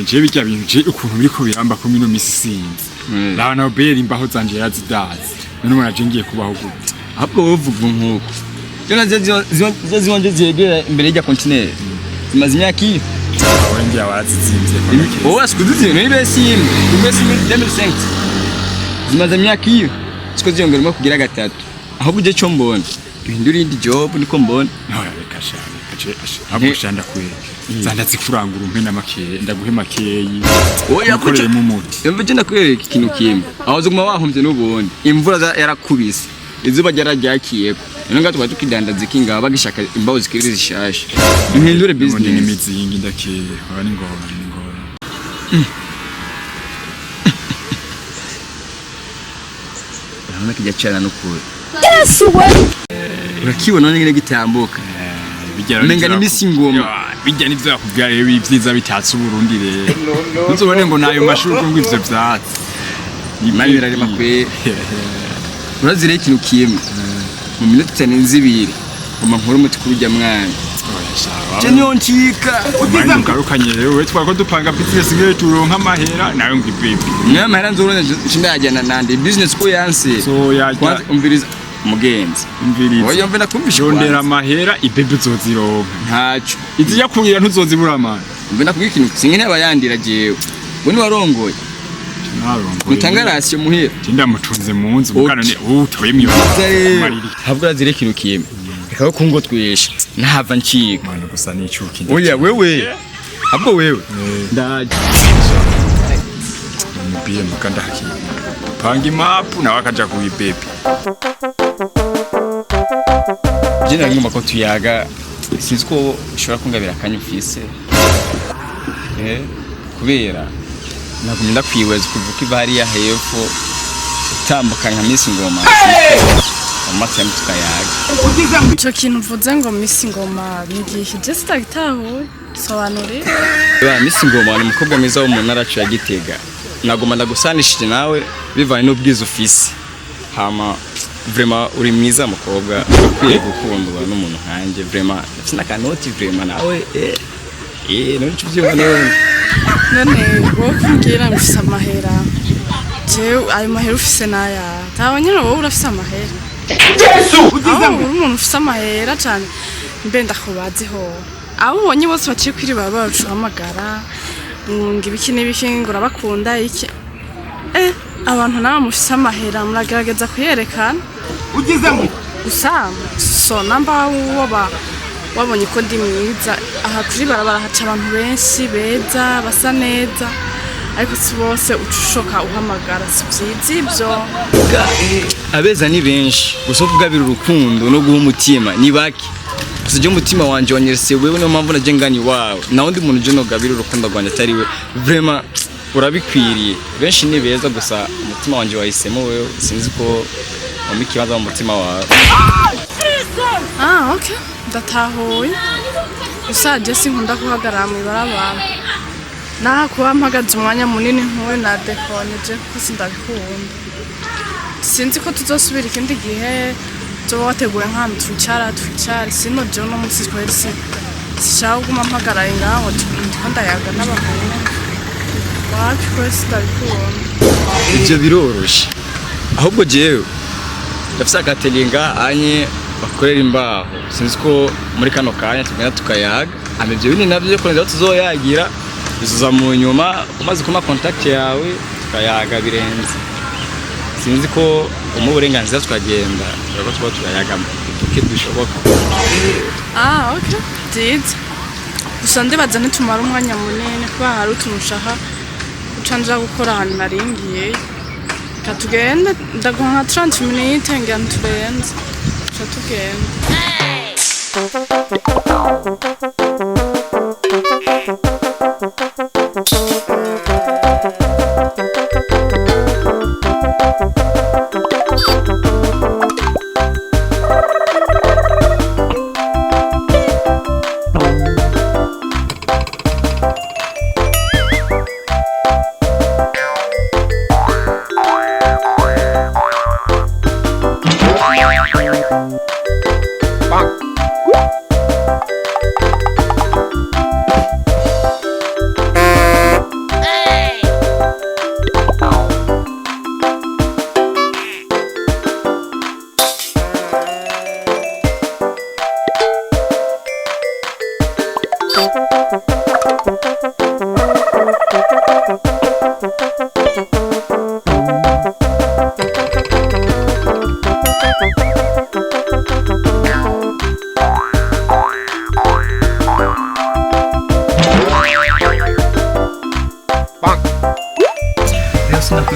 Je bijya bintu je ukuntu biriko biramba ko mino misisinzi lana obera imbaho zanje yazidazi none mwana je ngiye kubaho gute ahubwo wovuga nkuko yo zibanje zegera imbere y'ijya continent zimaze imyaka iyo wenge abazizimvye wowe asikuduzi no ibesime ubesime 2005 zimaze imyaka iyo siko ziyongeramo kugira gatatu ahubwo uje cyo mbona bihindura indi job niko mbona reka shaka ahubwo shanda kwera zandatse kurangura umpena makeyi ndaguhe makeyi oya kuko yumva je ndakwereka ikintu kimwe aho zuguma wahomvye n'ubundi imvura yarakubise izuba ryarajyakiyeko none ngato batukidanda zikinga bagishaka imbaho zikiri zishasha impindure business n'imizingi ndakeye aba ni ngora urabona kijya cyana n'ukuri yes we urakibona nyine gitambuka menga ni misi ngoma bijya nivyo yakubwira rero ibyiza bitatse Burundi rero nzobone ngo nayo mashurwe ngo ivyo vyatsi imari birarema kwe urazire ikintu kimwe mu minota cyane nzibiri uma nkuru muti kurujya mwana je niyo ncika ugize ngarukanye rero we twako dupanga business ngiye turonka amahera nayo ngibibi nyamahera nzorone ndajyana nande business ko yanse so yajya umviriza mugenzi umviriza oya mve nakumvisha yondera amahera ibebe zozironka ntaco izijya kugira ntuzozibura amana mve nakubwira ikintu singene abayandira jewe bone warongoye mutangarasiyo muhera tindamutunze munzu mukana ni utoye mwiba habwo razire ikintu kimwe reka ko ngo twesha ntava ncika mwana gusa n'icyuki oya wewe habwo wewe ndaje mubiye mukanda haki panga imapu nawe akaja kuibebe jina ngoma ko tuyaga sinzi ko ushobora kungabira akanyufise kubera nagumye kwiweza kuvuka ibari ya hepfo utambuka nka misi ngoma amatse mtukayaga ico kintu mvuze ngo misi ngoma nigihe je sitagitaho sobanure misi ngoma ni umukobwa mwiza wo mu ntara ya IGITEGA nagoma ndagusanishije nawe bivanye n'ubwiza ufise hama vraiment uri mwiza mukobwa ukwiye gukundwa n'umuntu nkanje vraiment ndafite akanoti vraiment nawe none cyubyima none wowe kumbwira ngo ufise amahera je ayo mahera ufise naya tabanye wowe urafise amahera Yesu ugize umuntu ufise amahera cyane mbe ndakubaziho abo ubonye bose baciye kwiri baba bacuhamagara ngibiki n'ibiki ngo urabakunda iki abantu nawe mufise amahera muragerageza kuyerekana ugize ngo usanga so namba wabonye ko ndi mwiza aha kuri barabara haca abantu benshi beza basa neza ariko si bose ucushoka uhamagara si byiza ibyo abeza ni benshi gusa kugabira urukundo no guha umutima ni baki gusa je umutima wanje wanyerese wewe no mpamvu naje ngani wawe na undi muntu je no gabira urukundo rwanje atari we vraiment urabikwiriye benshi ni beza gusa umutima wanje wahisemo wewe sinzi ko ikibazo mu mutima wawe okay ndatahuye usaje sinkunda kuhagarara mu barabara naha kuba mpagaze umwanya munini nkuwe na dekone je ko sindabikunda sinzi ko tuzosubira ikindi gihe zo wateguye nk'ahantu twicara sino je no musi twese sishaka kuguma mpagaraye ngaho ndiko ndayaga n'abahungu wapi kwese ndabikunda ivyo biroroshe ahubwo jewe ndafise agatelier anye bakorera imbaho sinzi ko muri kano kanya tugenda tukayaga amevyo bini navyo ko nza tuzoyagira bizuza mu nyuma umaze kuma contact yawe tukayaga birenze sinzi ko umuburenganzira tukagenda rero tuba turayaga tuke dushoboka okay did gusa ndibaza nitumara umwanya munini kuba hari utunushaha ucanja gukora ahantu naringiye katugenda ndaguha 30 minutes ngana turenze tugenda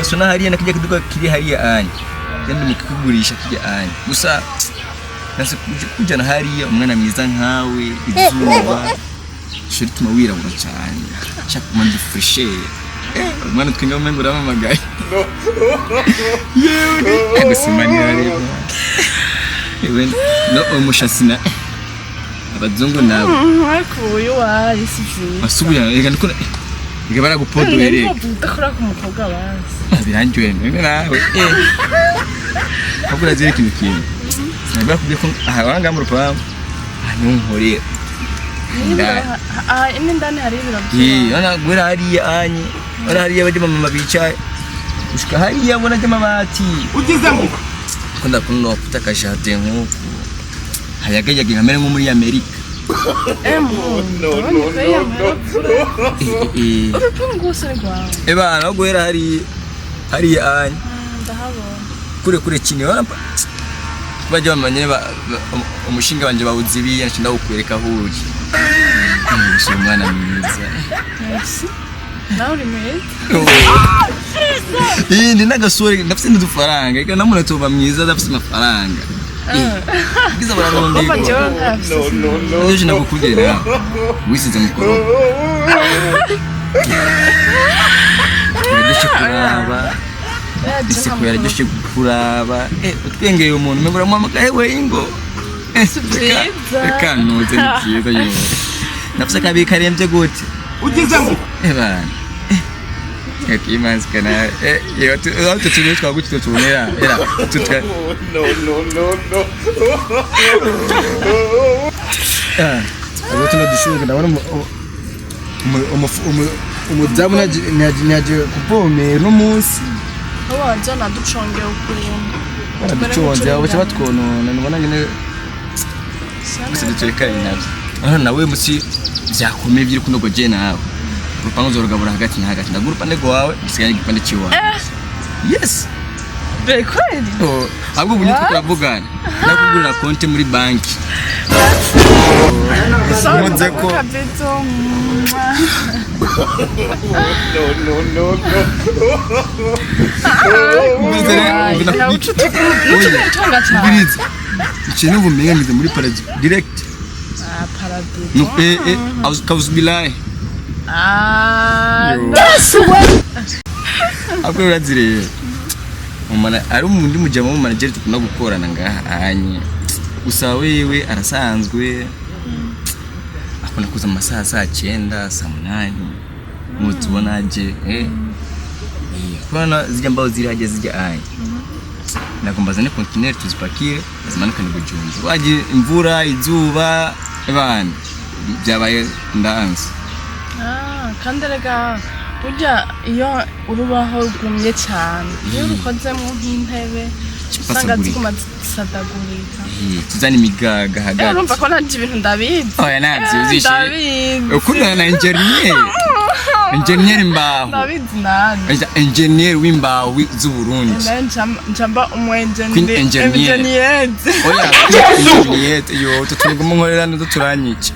Sona hariya nakijya kiduka kiri hariya anye kandi mukikugurisha kijya anye gusa nase kujana hariya umwana mwiza nkawe izuba shiriti mawirabura cyane shaka manje freshe umwana twinga umengo uramamagaye yewe gusimanira rero yewe no umushasina abazungu nabo akuye wari sivyo asubuya rega ndiko rega baragupodwere ndakora ku mukobwa bazi birangiwe nawe abura ziri kintu nabwo kubye ko ahanga mu rupangu ntunkore ndani hari ibiro ana gwera hariya anye ara hariya baje mama bicaye ushika hariya bona je mabati ugize ngo kunda kuno kutaka shate nkuko hayagayaga nkamere nko muri Amerika bana gwera hariya anye kure chini wana baje bamanye umushinga wanje bawuzibiye nshinde ukwereka huri umwana mwiza nauri mwiza ndi nagasore ndafise n'udufaranga ika namuna toba mwiza ndafise amafaranga giza bararonde no je nakukugera wisize mukoro kuraba ese ko yarajye kuraba utwengeye umuntu mbura mu amakaye we ingo kanuze nkiza yo nafisa kabi karemje gute ugize ngo bana yakimanzi kana yo tutuye twagutse tunera era tutka abo tuno dushuka ndabona umudamu naje kupomera no munsi abaza naduconge ukuntu duconze abo batwonona nubona ngene gusa dutekanye nabyo aha nawe musi byakomeye biri kunogo je nawe urupango zorugabura hagati na hagati ndagurupa nego wawe usiganye igipande ciwa yes bekweli ahubwo bunye tukavugana nakugurira konti muri banki muze ko ikintu bumenga ngize muri paradise direct paradise no kauzbilai akwe urazire umana ari umundi mujama mu manager tukuna gukorana ngaha anye gusa wewe arasanzwe akona kuza amasaha saa 9 saa 8 mutubonaje kwana zijya mbaho ziri haje zijya anye nakumbaza ne container tuzipakire zimanuka ni bujunju waje imvura izuba ebana byabaye ndanze kandi rega burya iyo urubaho rugumye cyane iyo rukoze mu nk'intebe usanga ziguma zisadagurika tuzana imigaga hagati urumva ko nanje ibintu ndabizi oya navyo uzishe ukunda na engineer imbaho ndabizi nanje engineer w'imbaho z'Uburundi njamba engineer oya engineer yo tutunguma nkorera ndo turanyica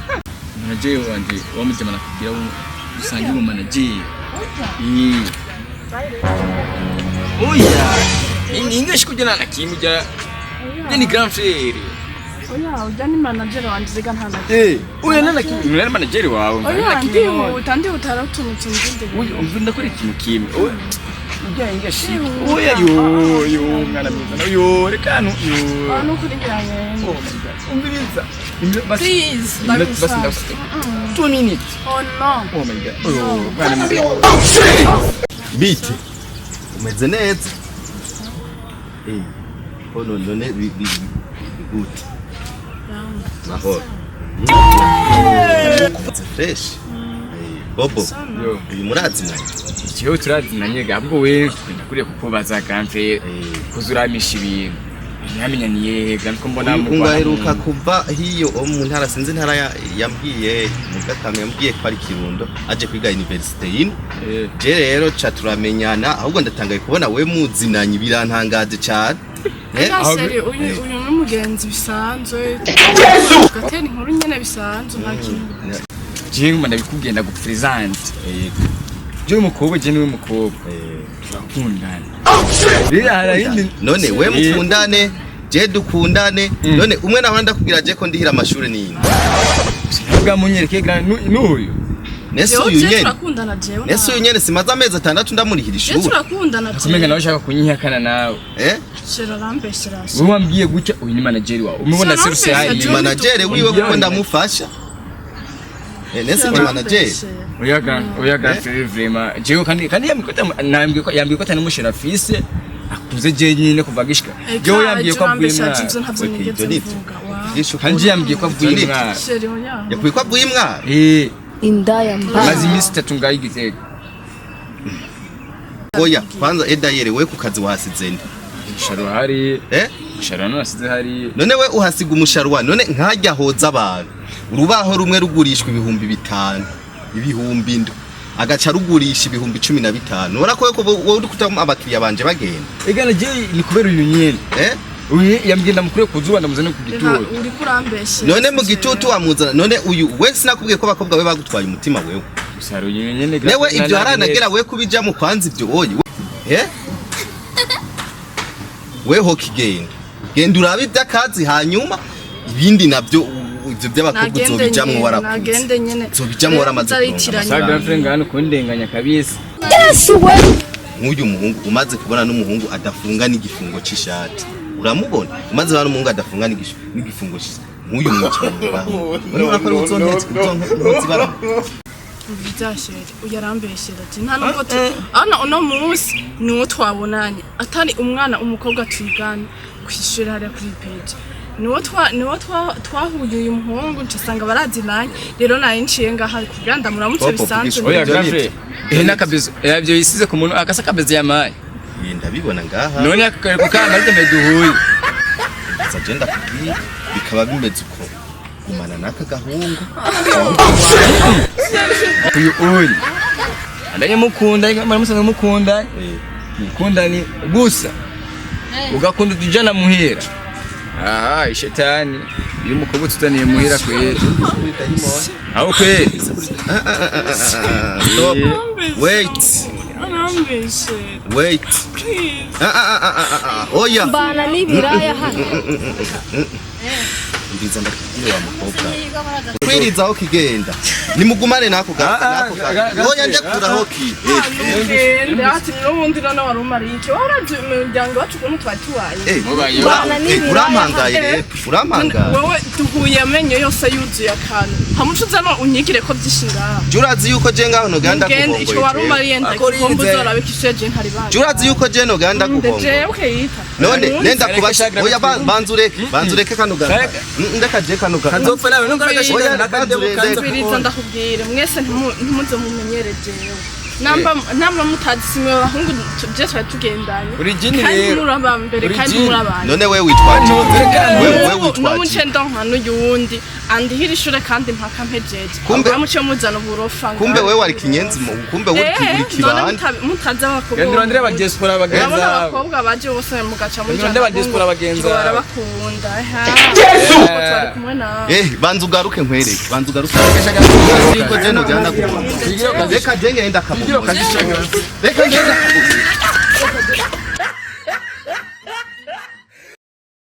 manager wanje wamujyana kugira usangiye mu manager oya English kujana na kimujya ni grand frère oya ujani manager wanje ziga ntana oya nana kimwe manager wawe oya ndi utaratunutse ndinde oya umvunda kuri ikintu kimwe oya ujya English oya yo mwana mwiza yo rekano yo nuko ringiranye umviriza please basi 2 minutes oh no oh my god oh mwana mwiza bite umeze neza ono none gute mahoro fresh bobo uyu murazimanye ikiyo turazinanye gabwo we ndakuriye kukubaza gramfe kuzuramisha ibintu ntamenyaniye gramfe ko mbona mu ungaheruka kuva hiyo mu ntara sinzi ntara yambwiye mu gatame yambwiye ko ari Kirundo aje kwiga university yin je rero cha turamenyana ahubwo ndatangaye kubona we muzinanye birantangaje cyane uyu n'umugenzi bisanzwe gatera inkuru nyene bisanzwe nta kintu jingu ndabikugenda gupresent je umukobwa je niwe mukobwa turakundana none we mukundane je dukundane none umwe nabandi ndakubwira je ko ndihira amashuri nini ntabwo munyereke n'uyu nese uyu nyene simaze amezi 6 ndamurihira ishuri turakundana je kumenga nawe ushaka kunyihakana nawe shira rambeshira wowe wambwiye gutya uyu ni manager wawe umubona seruse hayi manager wiwe kuko ndamufasha nese ni manager oyaga vraiment jewe kandi yambwiye ko atani mushira fise akuze je nyine kuva gishika jewe yambwiye ko avuye mwana kandi yambwiye ko avuye mwana yakwiye ko avuye mwana indaya mba mazi imisi 3 ngaho IGITEGA oya kwanza edayere we ku kazi wahasize nde umusharo hari umusharo nasize hari none we uhasiga umusharo none nkajya hoza abantu urubaho rumwe rugurishwa 5,000 ibihumbi ndo agaca rugurisha 15,000 ora ko wowe uri kutama abakiriya banje bagenda egana je ni kubera uyu nyene uyu yambwenda mukure kuzuba ndamuzane ku gitutu uri kurambeshe none mu gitutu wamuzana none uyu we sinakubwiye ko abakobwa we bagutwaye umutima wewe usaro uyu nyene newe ibyo haranagera we kubija mu kwanza ibyo oyi we genda urabe iby'akazi hanyuma ibindi nabyo ibyo by'abakobwa uzobijamwe warakuze uzobijamwe waramaze saga frenga hano kundenganya kabisa nk'uyu muhungu umaze kubona n'umuhungu adafunga n'igifungo c'ishati uramubona umaze bana umuhungu adafunga n'igifungo c'ishati nk'uyu mucyumba urabona ko ari uzonetse bara byashire uyarambeshera ati nta nubwo uno munsi niwo twabonanye atari umwana umukobwa twigana kwishura hariya kuri page niwo twahuye uyu muhungu nsanga barazinanye rero naye nciye ngaha kugira ndamuramutse bisanzwe oya gave nakabizo yabyo yisize ku muntu akasa kabizo yamaye ndabibona ngaha none akakare kukana ariko duhuye agenda kubwira bikaba bimeze uko gumana naka gahungu uyu andanye mukunda muramusanze mukunda mukundani gusa ugakunda tujana muhira ishetani iyo umukobwa tutaniye muhira kweli aho kweli wait oya bana nibiraya hano ndiza ndakubwira wa mukobwa kwiriza aho kigenda nimugumane nako oya nje kuraho ki ati n'ubundi none warumarike waraje umuryango wacu ko twatuwaye urampangaye urampangaye wowe duhuye amenyo yose yuzuye akantu hamucuza no unyigire ko byishinga jurazi yuko je ngaho no ganda kubomboye ico warumariye ndakombo zorabe kisheje ntari bana jurazi yuko je no ganda kubomboye none nenda kubasha oya banzureke kano ganda ndakaje kano ganda kazopfa nawe nungara gashinga nakandebukiriza ndakubwira mwese ntimuze mumenyereje namba mutazi simwe bahungu je twatugendanye kandi murabambere kandi murabana none we witwaje we witwaje no mucendo nkano yundi andi hirishure kandi mpaka mpejeje kumbe muce muzana uburofa kumbe we wari kinyenzi kumbe we kibanda mutaza bakobwa ndondere ba diaspora bagenza abakobwa baje bose mugaca muri ndondere ba diaspora bagenza barabakunda banza ugaruke nkwereke banza ugaruke ko jeno jana reka jenge enda kabu reka ngenda